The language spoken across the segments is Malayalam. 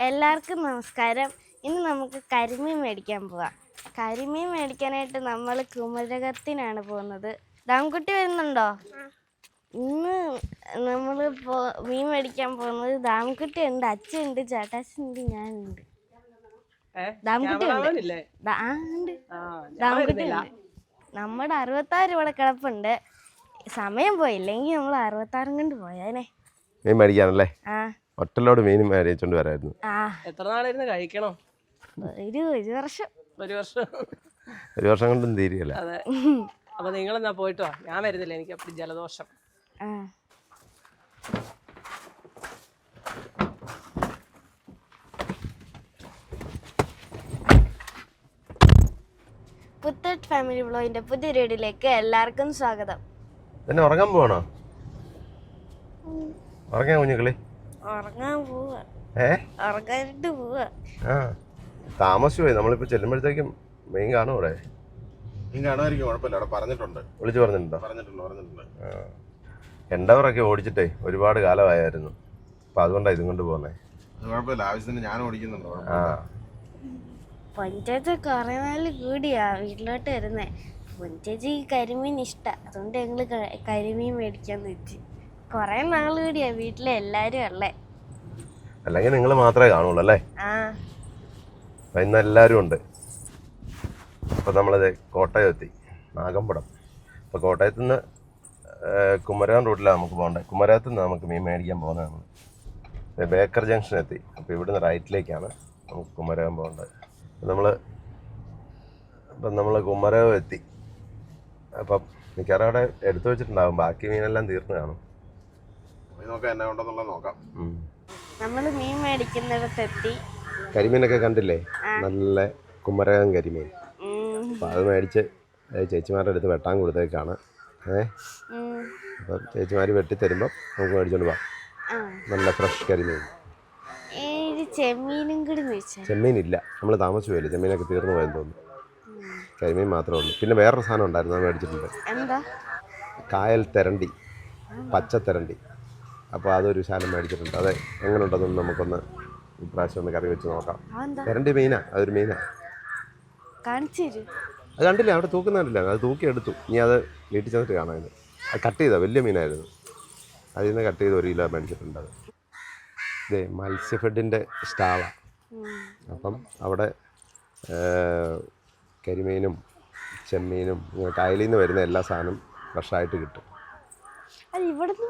എല്ലാവർക്കും നമസ്കാരം. ഇന്ന് നമുക്ക് കരിമീൻ മേടിക്കാൻ പോവാം. കരിമീൻ മേടിക്കാനായിട്ട് നമ്മൾ കുമരകത്തിനാണ് പോകുന്നത്. ദാംകുട്ടി വരുന്നുണ്ടോ? ഇന്ന് നമ്മൾ മീൻ മേടിക്കാൻ പോകുന്നത് ദാംകുട്ടി ഉണ്ട്, അച്ഛനുണ്ട്, ചേട്ടാച്ചനുണ്ട്, ഞാനുണ്ട്. ദാംകുട്ടി ഉണ്ട്. ദാംകുട്ടി ഉണ്ട്. നമ്മുടെ 66 ഇവിടെ കിടപ്പുണ്ട്. സമയം പോയില്ലെങ്കിൽ നമ്മൾ 66 കൊണ്ട് പോയാനെ മീൻ മേടിക്കാനല്ലേ? ഒറ്റലോട് മീനും മേടിച്ചോണ്ട് വരായിരുന്നു. എത്ര നാളായിരുന്നു കഴിക്കണോ? ഒരു വർഷം. ഒരു വർഷം കൊണ്ടും തീരുകയല്ല. അതെ. അപ്പൊ നിങ്ങളെന്നാ പോയിട്ടോ, ഞാൻ വരുന്നില്ല, എനിക്ക് അപ്പടി ജലദോഷം. പുത്തട്ട് ഫാമിലി വ്ലോഗിന്റെ പുതിയ വീഡിയോയിലേക്ക് എല്ലാവർക്കും സ്വാഗതം. പിന്നെ ഉറങ്ങാൻ പോവാണോ? ഉറങ്ങാൻ കുഞ്ഞുങ്ങളി? ഉറങ്ങാൻ പോവാ. ഉറങ്ങാനിട്ട് പോവാ. താമസിച്ചു പോയി. നമ്മളിപ്പോ ചെല്ലുമ്പോഴത്തേക്കും മീൻ കാണും. ഇവിടെ മീൻ കാണുമായിരിക്കും, കുഴപ്പമില്ല. അവിടെ പറഞ്ഞിട്ടുണ്ട്. വിളിച്ചു പറഞ്ഞിട്ടുണ്ടോ? പറഞ്ഞിട്ടുണ്ട്. എൻഡവറൊക്കെ ഓടിച്ചിട്ടേ ഒരുപാട് കാലമായിരുന്നു. അപ്പൊ അതുകൊണ്ടാണ് ഇതും കൊണ്ട് പോകുന്നേ. കുഴപ്പമില്ല, ആവശ്യത്തിന് ഞാൻ ഓടിക്കുന്നുണ്ടോ? പൊഞ്ചേച്ചി കുറെ നാൾ കൂടിയാ വീട്ടിലോട്ട് വരുന്നേ. പൊഞ്ചേച്ചി കരിമീൻ ഇഷ്ടാ, അതുകൊണ്ട് ഞങ്ങള് കരിമീൻ മേടിക്കാന്ന് വെച്ച്. കൊറേ നാൾ കൂടിയാ വീട്ടിലെ എല്ലാരും ഉള്ളേ. അല്ലെങ്കിൽ നിങ്ങൾ മാത്രമേ കാണുള്ളൂ അല്ലേ? ഇന്ന് എല്ലാവരും ഉണ്ട്. അപ്പോൾ നമ്മളത് കോട്ടയം എത്തി, നാഗമ്പടം. അപ്പോൾ കോട്ടയത്തു നിന്ന് കുമരകം റൂട്ടിലാണ് നമുക്ക് പോകേണ്ടത്. കുമരകത്തു നിന്ന് നമുക്ക് മീൻ മേടിക്കാൻ പോകുന്നതാണ്. ബേക്കർ ജംഗ്ഷൻ എത്തി. അപ്പോൾ ഇവിടുന്ന് റൈറ്റിലേക്കാണ് നമുക്ക് കുമരകം പോകേണ്ടത്. നമ്മൾ കുമരകം എത്തി. അപ്പം മിക്കവാറും അവിടെ എടുത്തു വെച്ചിട്ടുണ്ടാകും. ബാക്കി മീനെല്ലാം തീർന്നു കാണും. നോക്കാം. നമ്മൾ മീൻ മേടിക്കുന്നിടത്തെത്തി. കരിമീനൊക്കെ കണ്ടില്ലേ? നല്ല കുമരകം കരിമീൻ. അപ്പം അത് മേടിച്ച് ചേച്ചിമാരുടെ അടുത്ത് വെട്ടാൻ കൊടുത്തേക്കാണ്. അപ്പം ചേച്ചിമാർ വെട്ടിത്തരുമ്പം നമുക്ക് മേടിച്ചോണ്ട് പോവാം. നല്ല ഫ്രഷ് കരിമീൻ. ചെമ്മീനില്ല, നമ്മൾ താമസിച്ചു പോയില്ലേ. ചെമ്മീനൊക്കെ തീർന്നു പോയെന്ന് തോന്നുന്നു. കരിമീൻ മാത്രമേ ഉള്ളൂ. പിന്നെ വേറൊരു സാധനം ഉണ്ടായിരുന്നു, അത് മേടിച്ചിട്ടുണ്ട്. കായൽ തെരണ്ടി, പച്ചത്തെരണ്ടി. അപ്പോൾ അതൊരു ശാലം മേടിച്ചിട്ടുണ്ട്. അത് എങ്ങനെ ഉണ്ടെന്ന് നമുക്കൊന്ന് ഇപ്രാവശ്യം ഒന്ന് കറി വെച്ച് നോക്കാം. തെരണ്ടി മീനാ, അതൊരു മീനാ. അത് കണ്ടില്ല, അവിടെ തൂക്കുന്നില്ല. അത് തൂക്കിയെടുത്തു. ഇനി അത് വീട്ടിൽ ചെന്നിട്ട് കാണാൻ. അത് കട്ട് ചെയ്താൽ വലിയ മീനായിരുന്നു. അതിൽ നിന്ന് കട്ട് ചെയ്ത് 1 കിലോ മേടിച്ചിട്ടുണ്ട്. അത് ഇതേ മത്സ്യഫെഡിൻ്റെ സ്റ്റാളാണ്. അപ്പം അവിടെ കരിമീനും ചെമ്മീനും കായലിൽ നിന്ന് വരുന്ന എല്ലാ സാധനവും ഫ്രഷായിട്ട് കിട്ടും. ഇവിടുന്ന്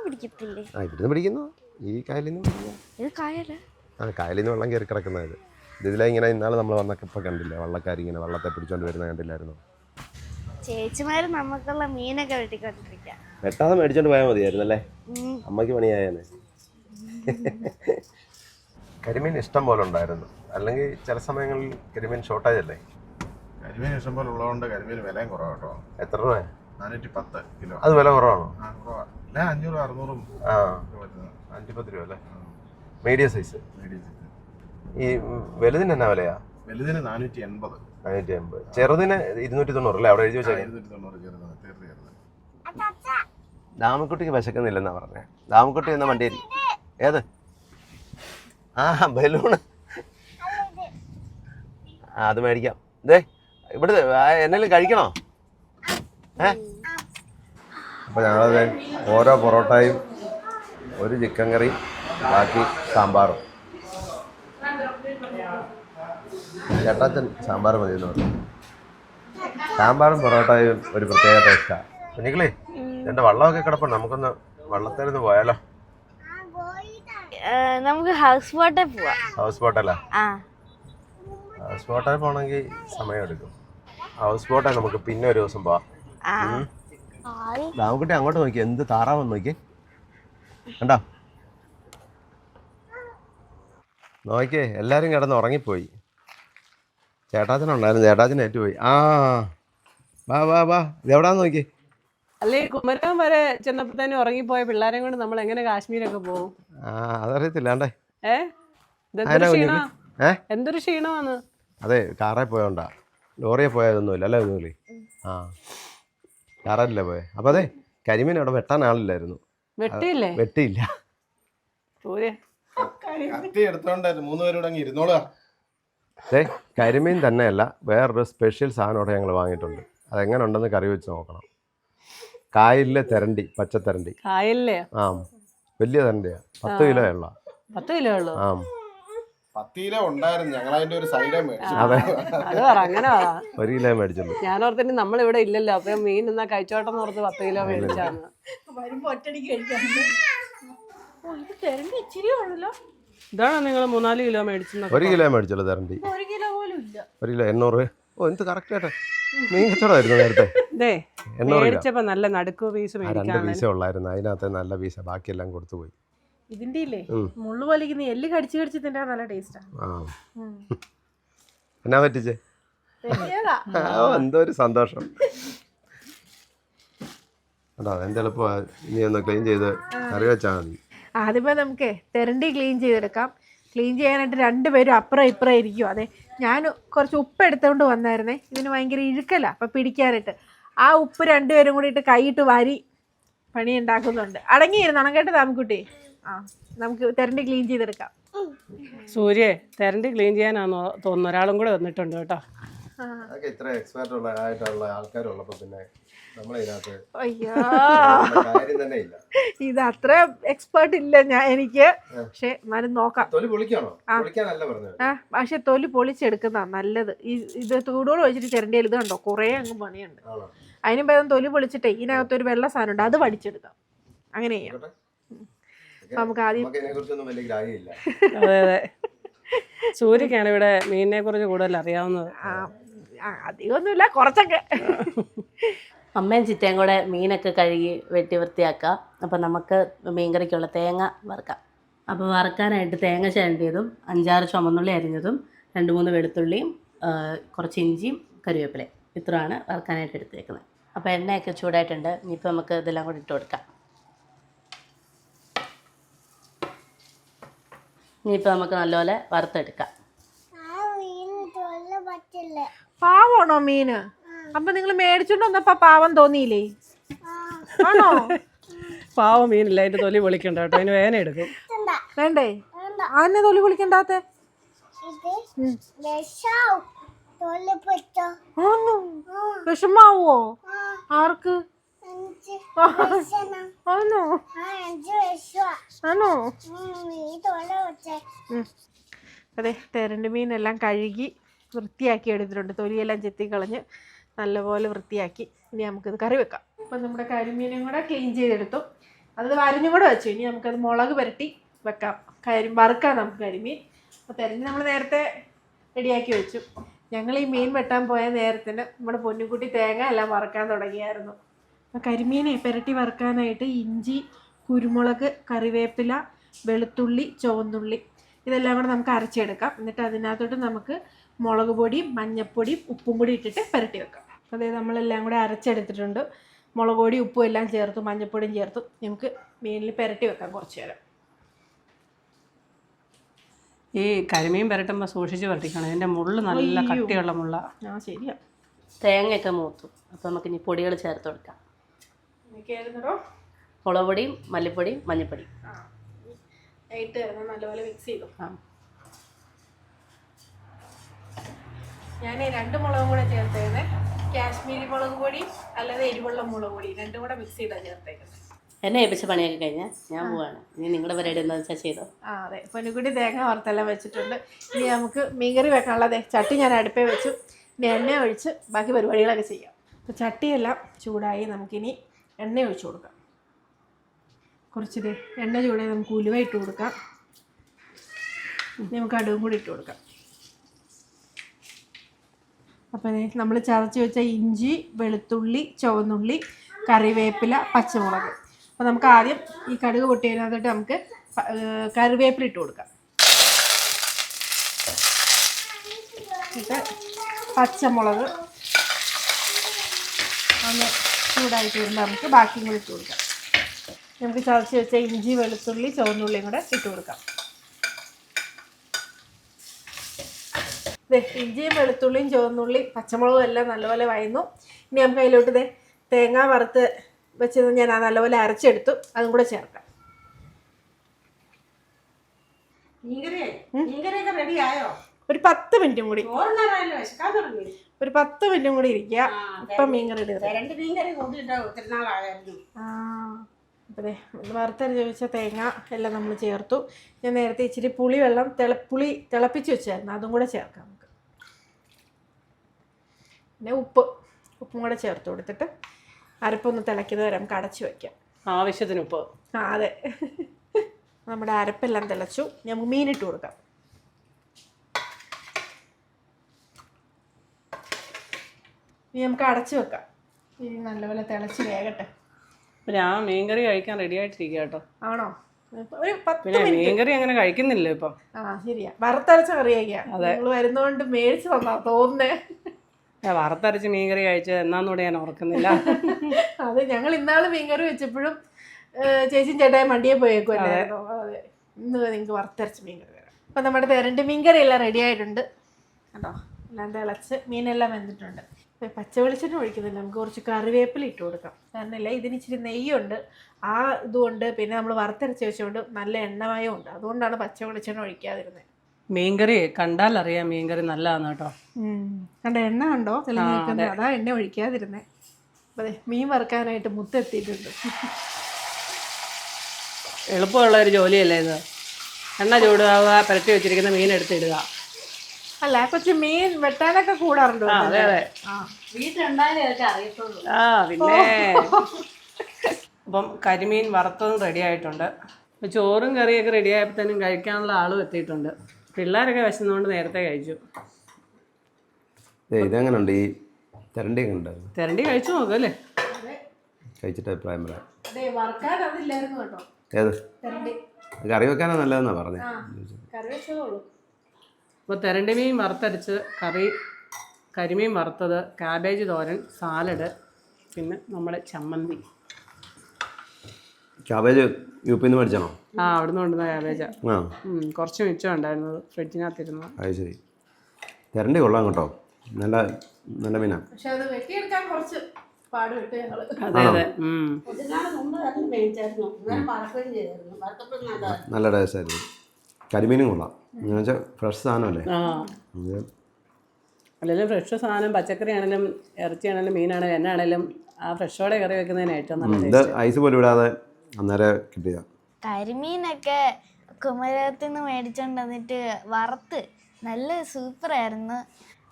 പിടിക്കുന്നു. ഈ കായലിൽ നിന്ന് കായലിൽ നിന്ന് വെള്ളം കയറി കിടക്കുന്നത്. ഇതിലെ ഇങ്ങനെ ഇന്നാളെ നമ്മൾ വന്നപ്പോൾ കണ്ടില്ലേ, വള്ളക്കാരിങ്ങനെ വള്ളത്തെ പിടിച്ചോണ്ട് വരുന്ന കണ്ടില്ലായിരുന്നു? ചേച്ചിമാര് നമുക്കുള്ള മീനൊക്കെ വെട്ടിക്കൊണ്ടിരിക്കുക. വെട്ടാതെ മേടിച്ചോണ്ട് പോയാൽ മതിയായിരുന്നല്ലേ? അമ്മയ്ക്ക് പണിയായേനെ. കരിമീൻ ഇഷ്ടം പോലെ ഉണ്ടായിരുന്നു. അല്ലെങ്കിൽ ചില സമയങ്ങളിൽ കരിമീൻ ഷോർട്ടേജ് അല്ലേ? കരിമീൻ ഇഷ്ടം പോലെ ഉള്ളതുകൊണ്ട് കരിമീൻ വിലയും കുറവാണ് കേട്ടോ. എത്ര രൂപ? 410 കിലോ. അത് വില കുറവാണോ? 500 600 510 രൂപ അല്ലേ? Medium size. ഈ വലുതിന് എന്നാ വിലയാ? വലുതിന് 480. ചെറുതിന് 290 അല്ലേ? അവിടെ എഴുതി വെച്ചാൽ. ദാമക്കുട്ടിക്ക് വിശക്കുന്നില്ലെന്നാ പറഞ്ഞേ. ദാമക്കുട്ടി എന്ന വണ്ടിയിൽ ഏത്? ബലൂണ്. അത് മേടിക്കാം. ഇതേ ഇവിടെ എന്നെങ്കിലും കഴിക്കണോ? അപ്പോൾ ഞങ്ങളത് ഓരോ പൊറോട്ടയും 1 ചിക്കൻ കറിയും ബാക്കി സാമ്പാറും. ചേട്ടാച്ചൻ സാമ്പാർ മതി എന്ന് പറഞ്ഞു. സാമ്പാറും പൊറോട്ടയും ഒരു പ്രത്യേക ടേസ്റ്റാണ്. കുഞ്ഞിക്കളി, എൻ്റെ വള്ളമൊക്കെ കിടപ്പുണ്ട്. നമുക്കൊന്ന് വള്ളത്തിലിരുന്ന് പോയാലോ? നമുക്ക് ഹൗസ് ബോട്ടിൽ പോവാം. ഹൗസ് ബോട്ടല്ലേ? ഹൗസ് ബോട്ടിൽ പോകണമെങ്കിൽ സമയം എടുക്കും. ഹൗസ് ബോട്ടേ നമുക്ക് പിന്നെ ഒരു ദിവസം പോവാം. ദാമക്കുട്ടി അങ്ങോട്ട് നോക്കി, എന്ത് താറാവെന്ന് നോക്കി. കണ്ടോ? നോക്കിയേ, എല്ലാവരും കിടന്ന് ഉറങ്ങിപ്പോയി. ചേട്ടാച്ചനുണ്ടായിരുന്നു, ചേട്ടാച്ചൻ ഏറ്റുപോയി. വാ ഇതെവിടാന്ന് നോക്കി. അല്ലേ, കുമരകം വരെ ചെന്നപ്പോഴത്തേനും ഉറങ്ങിപ്പോയ പിള്ളേരെ കൊണ്ട് നമ്മൾ എങ്ങനെ കാശ്മീരൊക്കെ പോകും? അതറിയത്തില്ലാണ്ടേ. എന്തൊരു ക്ഷീണമാണ്. അതെ, കാറിൽ പോയോണ്ടാ. ലോറിയെ പോയതൊന്നുമില്ല അല്ലേ ഒന്നുമില്ലേ? കാറിലല്ലേ പോയെ. അപ്പോൾ അതെ, കരിമീൻ അവിടെ വെട്ടാൻ ആളില്ലായിരുന്നു. വെട്ടിയില്ല. കത്തി എടുത്തോണ്ട് 3 പേരോട് അങ്ങ് ഇരുന്നോളുക. കരിമീൻ തന്നെയല്ല, വേറൊരു സ്പെഷ്യൽ സാധനം ഞങ്ങൾ വാങ്ങിയിട്ടുണ്ട്. അതെങ്ങനെ ഉണ്ടെന്ന് കറി വെച്ച് നോക്കണം. കായലിലെ തെരണ്ടി, പച്ചത്തെരണ്ടി. കായലിലെ ആ, വലിയ തെരണ്ടിയാ, 10 കിലോ ഉള്ള. 10 കിലോ ഉള്ളൂ. ആ, 10 കിലോ ഉണ്ടായിരുന്നു. ഞങ്ങൾ അതിന്റെ ഒരു സൈഡേ മേടിച്ചു. അതെ, അത് പറ, അങ്ങനെ പറ. 1 കിലോ മേടിച്ചുള്ളൂ. ഞാൻ ഓർത്തിട്ട് നമ്മളിവിടെ ഇല്ലല്ലോ, അപ്പൊ മീൻ എന്നാ കഴിച്ചോട്ടെന്ന് ഓർത്ത് 10 കിലോ മേടിച്ചാണ്. ഇതാണോ നിങ്ങൾ 3-4 കിലോ മേടിച്ചത്? 1 കിലോ മേടിച്ചുള്ളൂ തെരണ്ടി. 1 കിലോ 800. ഓ, എന്ത് കറക്റ്റ് ആയിട്ട് മീൻ കച്ചവടമായിരുന്നു നേരത്തെ. മേടിച്ചപ്പോ നല്ല നടുക്കു പീസ് 2 പീസേ ഉള്ളായിരുന്നു. അതിനകത്ത് നല്ല പീസ, ബാക്കിയെല്ലാം കൊടുത്തു പോയി. ഇതിന്റെ ഇല്ലേ മുള്ളു വലിക്കുന്ന എല്ല് കടിച്ച് കടിച്ച് തിന്നാ നല്ല ടേസ്റ്റാ. എന്നാ പറ്റിച്ചേ? എന്തോ ഒരു സന്തോഷം. അതാ എന്ത് എളുപ്പമാ. ഇനി ഒന്ന് ക്ലീൻ ചെയ്ത് കറി വെച്ചാൽ മതി. ആദ്യമേ നമുക്ക് തെരണ്ടി ക്ലീൻ ചെയ്തെടുക്കാം. ക്ലീൻ ചെയ്യാനായിട്ട് 2 പേരും അപ്പുറം ഇപ്പുറം ഇരിക്കും. അതെ, ഞാൻ കുറച്ച് ഉപ്പ് എടുത്തുകൊണ്ട് വന്നായിരുന്നേ. ഇതിന് ഭയങ്കര ഇഴുക്കല്ല അപ്പം പിടിക്കാനായിട്ട്. ആ ഉപ്പ് 2 പേരും കൂടി ഇട്ട് കൈയിട്ട് വാരി പണി ഉണ്ടാക്കുന്നുണ്ട്. അടങ്ങിയിരുന്നോ കേട്ടോ താമക്കുട്ടി? ആ, നമുക്ക് തെരണ്ടി ക്ലീൻ ചെയ്തെടുക്കാം. സൂര്യ തെരണ്ടി ക്ലീൻ ചെയ്യാനാണോ തോന്നുന്നു. ഒരാളും കൂടെ വന്നിട്ടുണ്ട് കേട്ടോ. അതൊക്കെ ഇത്ര എക്സ്പെർട്ട് ആയിട്ടുള്ള ആൾക്കാരുള്ളപ്പോ പിന്നെ അയ്യോ, കാര്യം തന്നെ ഇല്ല. ഇത് അത്ര എക്സ്പേർട്ട് ഇല്ല എനിക്ക്. പക്ഷെ എന്നാലും നോക്കാം. പക്ഷെ തൊലി പൊളിച്ചെടുക്കുന്ന നല്ലത്. ഇത് ചൂടോട് വെച്ചിട്ട് ചിരണ്ടിയാൽ ഇത് കണ്ടോ കുറേ അങ്ങ് പണിയുണ്ട്. അതിനും ഭേദം തൊലി പൊളിച്ചിട്ടേ ഇതിനകത്തൊരു വെള്ള സാധനം ഉണ്ട്, അത് വടിച്ചെടുക്കാം. അങ്ങനെ ചെയ്യാം. നമുക്ക് ആദ്യം അതെ അതെ, സൂര്യക്കാണ് ഇവിടെ മീനിനെ കുറിച്ച് കൂടുതൽ അറിയാവുന്നത്. അധികമൊന്നുമില്ല, കുറച്ചൊക്കെ. അമ്മയും ചിറ്റയും കൂടെ മീനൊക്കെ കഴുകി വെട്ടി വൃത്തിയാക്കാം. അപ്പോൾ നമുക്ക് മീൻകറിക്കുള്ള തേങ്ങ വറുക്കാം. അപ്പോൾ വറുക്കാനായിട്ട് തേങ്ങ ചിരണ്ടിയതും 5-6 ചുമന്നുള്ളി അരിഞ്ഞതും 2-3 വെളുത്തുള്ളിയും കുറച്ച് ഇഞ്ചിയും കറിവേപ്പിലയും ഇത്രയാണ് വറുക്കാനായിട്ട് എടുത്തേക്കുന്നത്. അപ്പോൾ എണ്ണയൊക്കെ ചൂടായിട്ടുണ്ട്. ഇനിയിപ്പോൾ നമുക്ക് ഇതെല്ലാം കൂടി ഇട്ട് കൊടുക്കാം. ഇനിയിപ്പോൾ നമുക്ക് നല്ലപോലെ വറുത്തെടുക്കാം. പാവമാണോ മീന്? അപ്പൊ നിങ്ങൾ മേടിച്ചോണ്ട് വന്നപ്പോ പാവം തോന്നിയില്ലേ? ആണോ? പാവം മീനില്ല, അതിന്റെ തൊലി പൊളിക്കണ്ട കേട്ടോ, അതിന് വേദന എടുക്കും. വേണ്ടേ? അതിനെ തൊലി പൊളിക്കണ്ടാത്ത? വിഷമാവോ? ആർക്ക്? ആണോ? ആണോ? അതെ, തെരണ്ടി മീനെല്ലാം കഴുകി വൃത്തിയാക്കി എടുത്തിട്ടുണ്ട്. തൊലിയെല്ലാം ചെത്തിക്കളഞ്ഞ് നല്ലപോലെ വൃത്തിയാക്കി. ഇനി നമുക്കിത് കറി വെക്കാം. അപ്പം നമ്മുടെ കരിമീനും കൂടെ ക്ലീൻ ചെയ്തെടുത്തു. അത് വരഞ്ഞും കൂടെ വെച്ചു. ഇനി നമുക്കത് മുളക് പുരട്ടി വെക്കാം. വറുക്കാം നമുക്ക് കരിമീൻ. അപ്പോൾ തെരഞ്ഞ് നമ്മൾ നേരത്തെ റെഡിയാക്കി വെച്ചു. ഞങ്ങൾ ഈ മീൻ വെട്ടാൻ പോയ നേരത്തിന് നമ്മുടെ പൊന്നുകുട്ടി തേങ്ങ എല്ലാം വറുക്കാൻ തുടങ്ങിയായിരുന്നു. അപ്പോൾ കരിമീനെ പുരട്ടി വറുക്കാനായിട്ട് ഇഞ്ചി, കുരുമുളക്, കറിവേപ്പില, വെളുത്തുള്ളി, ചുവന്നുള്ളി ഇതെല്ലാം കൂടെ നമുക്ക് അരച്ചെടുക്കാം. എന്നിട്ട് അതിനകത്തോട്ട് നമുക്ക് മുളക് പൊടിയും മഞ്ഞൾപ്പൊടിയും ഉപ്പും കൂടി ഇട്ടിട്ട് പുരട്ടി വെക്കാം. അപ്പോൾ അതായത് നമ്മളെല്ലാം കൂടെ അരച്ചെടുത്തിട്ടുണ്ട്. മുളക് പൊടി ഉപ്പും എല്ലാം ചേർത്തു, മഞ്ഞൾപ്പൊടിയും ചേർത്തു. നമുക്ക് മീനിൽ പുരട്ടി വെക്കാം കുറച്ച് നേരം. ഈ കരിമീൻ പുരട്ടുമ്പോൾ സൂക്ഷിച്ച് പുരട്ടിക്കണം, ഇതിൻ്റെ മുള്ള് നല്ല കട്ടിയുള്ള മുള്ള. ശരിയാ. തേങ്ങയൊക്കെ മൂത്തു. അപ്പോൾ നമുക്ക് ഇനി പൊടികൾ ചേർത്ത് കൊടുക്കാം. മുളക് പൊടിയും മല്ലിപ്പൊടിയും മഞ്ഞൾപ്പൊടിയും നല്ലപോലെ മിക്സ് ചെയ്തു. ഞാൻ 2 മുളകും കൂടെ ചേർത്തേക്കുന്നത്. കാശ്മീരി മുളക് പൊടി അല്ലാതെ എരിവുള്ള മുളക് പൊടി 2 കൂടെ മിക്സ് ചെയ്താണ് ചേർത്തേക്കുന്നത്. എന്നെ ഏൽപ്പിച്ച പണിയൊക്കെ കഴിഞ്ഞാൽ ഞാൻ പോവാണ്. ഇനി നിങ്ങളുടെ പരിപാടി എന്താണെന്ന് വെച്ചാൽ ചെയ്തോ. അതെ, പൊന്നുകുട്ടി തേങ്ങ വറുത്തെല്ലാം വെച്ചിട്ടുണ്ട്. ഇനി നമുക്ക് മീൻകറി വെക്കാനുള്ളതേ ചട്ടി ഞാൻ അടുപ്പേ വെച്ചു. ഇനി എണ്ണ ഒഴിച്ച് ബാക്കി പരിപാടികളൊക്കെ ചെയ്യാം. അപ്പോൾ ചട്ടിയെല്ലാം ചൂടായി. നമുക്കിനി എണ്ണ ഒഴിച്ചു കൊടുക്കാം. കുറച്ച് എണ്ണ ചൂടായി നമുക്ക് ഉലുവ ഇട്ട് കൊടുക്കാം. ഇനി നമുക്ക് കടുകും കൂടി ഇട്ട് കൊടുക്കാം. അപ്പോൾ നമ്മൾ ചതച്ച് വെച്ച ഇഞ്ചി, വെളുത്തുള്ളി, ചുവന്നുള്ളി, കറിവേപ്പില, പച്ചമുളക്. അപ്പോൾ നമുക്ക് ആദ്യം ഈ കടുക് പൊട്ടിയതിനകത്തോട്ട് നമുക്ക് കറിവേപ്പില ഇട്ട് കൊടുക്കാം. എന്നിട്ട് പച്ചമുളക് ഒന്ന് ചൂടായിട്ട് വരുമ്പോൾ നമുക്ക് ബാക്കിയും കൂടി ഇട്ട് കൊടുക്കാം. നമുക്ക് ചതച്ച് വെച്ച ഇഞ്ചി, വെളുത്തുള്ളി, ചുവന്നുള്ളിയും കൂടെ ഇട്ട് കൊടുക്കാം. ഇഞ്ചിയും വെളുത്തുള്ളിയും ചുവന്നുള്ളിയും പച്ചമുളകും എല്ലാം നല്ലപോലെ വഴന്നു. ഇനി നമുക്ക് അതിലോട്ട് തേങ്ങ വറുത്ത് വെച്ചത് ഞാൻ നല്ലപോലെ അരച്ചെടുത്തു, അതും കൂടെ ചേർക്കാം. ഈ മീൻകറിയൊക്കെ റെഡി ആയോ? ഒരു 10 മിനിറ്റും കൂടി, ചോറിനാറായല്ലോ, വിശക്കാൻ തുടങ്ങി. ഒരു 10 മിനിറ്റും കൂടി ഇരിക്കുക. ഇപ്പം മീൻകറി ഇടുക. 2 മീൻകറി കൂട്ടിയിട്ട് ഒത്തിരി നാളായിരുന്നു. അതെ, വറുത്തരച്ച് വെച്ച തേങ്ങ എല്ലാം നമ്മൾ ചേർത്തു. ഞാൻ നേരത്തെ ഇച്ചിരി പുളിവെള്ളം പുളി തിളപ്പിച്ച് വെച്ചായിരുന്നു, അതും കൂടെ ചേർക്കാം നമുക്ക്. പിന്നെ ഉപ്പും കൂടെ ചേർത്ത് കൊടുത്തിട്ട് അരപ്പൊന്ന് തിളയ്ക്കുന്നത് വരെ നമുക്ക് അടച്ചു വയ്ക്കാം. ആവശ്യത്തിന് ഉപ്പ്. അതെ. നമ്മുടെ അരപ്പെല്ലാം തിളച്ചു, നമുക്ക് മീനിട്ട് കൊടുക്കാം. ഇനി നമുക്ക് അടച്ചു വെക്കാം. ഇനി നല്ലപോലെ തിളച്ച് വേകട്ടെ. ഞാൻ മീൻകറി കഴിക്കാൻ റെഡി ആയിട്ടിരിക്കുക കേട്ടോ. ആണോ? ഒരു 10 പിന്നെ മിനിറ്റ്. മീൻകറി അങ്ങനെ കഴിക്കുന്നില്ല ഇപ്പം. ശരിയാ, വറുത്തരച്ച കറി കഴിക്കാം. നിങ്ങൾ വരുന്നോണ്ട് മേടിച്ച് തന്നാ തോന്നുന്നേ. വറുത്തരച്ച് മീൻകറി കഴിച്ചത് എന്നാന്നൂടെ ഞാൻ ഓർക്കുന്നില്ല. അത് ഞങ്ങൾ ഇന്നാള് മീൻകറി വെച്ചപ്പോഴും ചേച്ചിയും ചേട്ടായി മണ്ടിയെ പോയേക്കുമല്ലായിരുന്നോ? അതെ, ഇന്ന് നിങ്ങൾക്ക് വറുത്തരച്ച് മീൻകറി തരാം. അപ്പം നമ്മുടെ തെരണ്ട് മീൻകറി എല്ലാം റെഡി ആയിട്ടുണ്ട് കേട്ടോ. എല്ലാം തിളച്ച് മീനെല്ലാം വെന്തിട്ടുണ്ട്. പച്ച വെളിച്ചെണ്ണ ഒഴിക്കുന്നില്ല, നമുക്ക് കുറച്ച് കറിവേപ്പില ഇട്ട് കൊടുക്കാം. കാരണമില്ല, ഇതിന് ഇച്ചിരി നെയ്യുണ്ട്, ആ ഇതുകൊണ്ട് പിന്നെ നമ്മൾ വറുത്തരച്ച് വെച്ചുകൊണ്ട് നല്ല എണ്ണമയം ഉണ്ട്. അതുകൊണ്ടാണ് പച്ച വെളിച്ചെണ്ണ ഒഴിക്കാതിരുന്നത്. മീൻകറി കണ്ടാൽ അറിയാം മീൻകറി നല്ലതാണ് കേട്ടോ. കണ്ട എണ്ണ കണ്ടോ തെളിഞ്ഞിരിക്കുന്നത്? അതാ എണ്ണ ഒഴിക്കാതിരുന്നേ. അതെ, മീൻ വറുക്കാനായിട്ട് മുത്തെത്തിയിട്ടുണ്ട്. എളുപ്പമുള്ള ഒരു ജോലിയല്ലേ ഇത്. എണ്ണ ചൂടാവുക, പുരട്ടി വെച്ചിരിക്കുന്ന മീൻ എടുത്തിടുക. അല്ല, കൊച്ചു മീൻ വെട്ടാനൊക്കെ കൂടാറുണ്ടോ? അതെ അതെ, വീട്ടിലുണ്ടായാലേ അതൊക്കെ അറിയത്തുള്ളൂ. പിന്നെ അപ്പം കരിമീൻ വറുത്തതും റെഡി ആയിട്ടുണ്ട്. ചോറും കറിയൊക്കെ റെഡി ആയപ്പോഴത്തേനും കഴിക്കാനുള്ള ആളും എത്തിയിട്ടുണ്ട്. പിള്ളേരൊക്കെ വിശന്നുകൊണ്ട് നേരത്തെ കഴിച്ചു. ഇതെങ്ങനെ ഉണ്ട്? ഈ തെരണ്ടി എങ്ങനെ ഉണ്ടായിരുന്നു? തെരണ്ടി കഴിച്ചു നോക്കും അല്ലേ? കഴിച്ചിട്ട് അഭിപ്രായം പറയാം. അതെ, വറുക്കാൻ അതില്ലായിരുന്നു കേട്ടോ. ഏത് തെരണ്ടി കറി വെക്കാനാ നല്ലതെന്നാ പറഞ്ഞത്. കറി വെച്ചതോളൂ. അപ്പോൾ തെരണ്ടി മീൻ വറുത്തരച്ച് കറി, കരിമീൻ വറുത്തത്, കാബേജ് തോരൻ, സാലഡ്, പിന്നെ നമ്മുടെ ചമ്മന്തി. കാബേജ് യുപിയിൽ നിന്ന് മേടിച്ചാണോ? അവിടെ നിന്ന് കൊണ്ടുവന്ന കാബേജാ. ആ, കുറച്ച് മിച്ചം ഉണ്ടായിരുന്നത് ഫ്രിഡ്ജിനകത്തിരുന്നു. അത് ശരി. തെരണ്ടി കൊള്ളാം കേട്ടോ, നല്ല നല്ല മീനാ. പക്ഷെ അത് വെട്ടിയെടുക്കാൻ കുറച്ച് പാടുപെട്ട് ഞങ്ങള്. അതെ അതെ. മേടിച്ചായിരുന്നു, വറക്കുകയും ചെയ്തായിരുന്നു. വറുത്തപ്പോഴും നല്ലതായിരുന്നു. നല്ല ടേസ്റ്റ് ആയിരുന്നു. കരിമീനും കൊള്ളാം, എന്ന് വെച്ചാൽ ഫ്രഷ് സാധനമല്ലേ. അല്ലെങ്കിൽ ഫ്രഷ് സാധനം, പച്ചക്കറി ആണെങ്കിലും ഇറച്ചിയാണെങ്കിലും മീനാണെങ്കിലും എന്നാണെങ്കിലും ആ ഫ്രഷോടെ കറി വെക്കുന്നതിന് ഏറ്റവും നല്ല. ഇത് ഐസ് പോലും ഇടാതെ അന്നേരം കിട്ടിയ കരിമീനൊക്കെ കുമരകത്തിൽ നിന്ന് മേടിച്ചോണ്ട് വന്നിട്ട് വറുത്ത് നല്ല സൂപ്പറായിരുന്നു.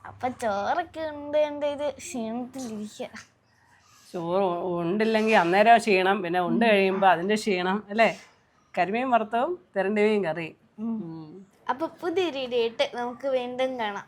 അപ്പം ചോറൊക്കെ ഉണ്ട്, എൻ്റെ ഇത് ക്ഷീണത്തിലിരിക്കുക. ചോറ് ഉണ്ടില്ലെങ്കിൽ അന്നേരം ക്ഷീണം, പിന്നെ ഉണ്ട് കഴിയുമ്പോൾ അതിൻ്റെ ക്ഷീണം അല്ലേ. കരിമീൻ വറുത്തതും തെരണ്ടി മീൻ കറി. അപ്പം പുതിയൊരു ഇടയിട്ട് നമുക്ക് വീണ്ടും കാണാം.